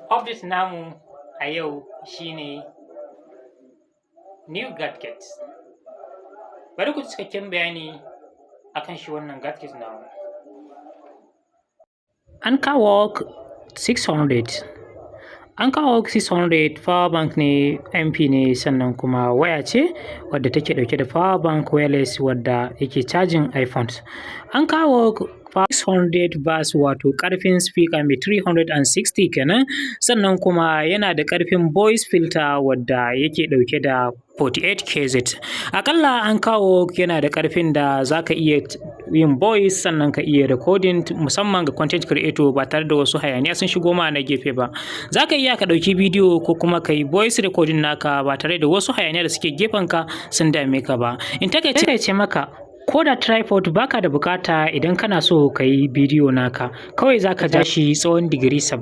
Update namu a yau shine new gadget. Bari ku ji cikakken bayani akan shi wannan gadget namu. Anchor Work 600 power bank ne, MP ne, sannan kuma waya ce wadda take dauke da power bank wireless wadda yake cajin iPhones. Anchor Work 600 bus wato ƙarfin speaker mai 360 kenan, sannan kuma yana da ƙarfin voice filter wadda yake dauke da 48 kz. Aƙalla Anchor Work yana da ƙarfin da za ka iya yin voice sannan ka iya recording musamman ga content creator ba tare da wasu hayaniya sun shigo ma na gefe ba. Za ka iya ka ɗauki bidiyo ko kuma ka yi voice recording naka ba tare da wasu hayaniya da suke gefenka sun dame ka ba. In takaice maka, ko da tripod baka da bukata idan kana so ka yi bidiyo naka, kawai za ka ja shi tsawon digiri 70.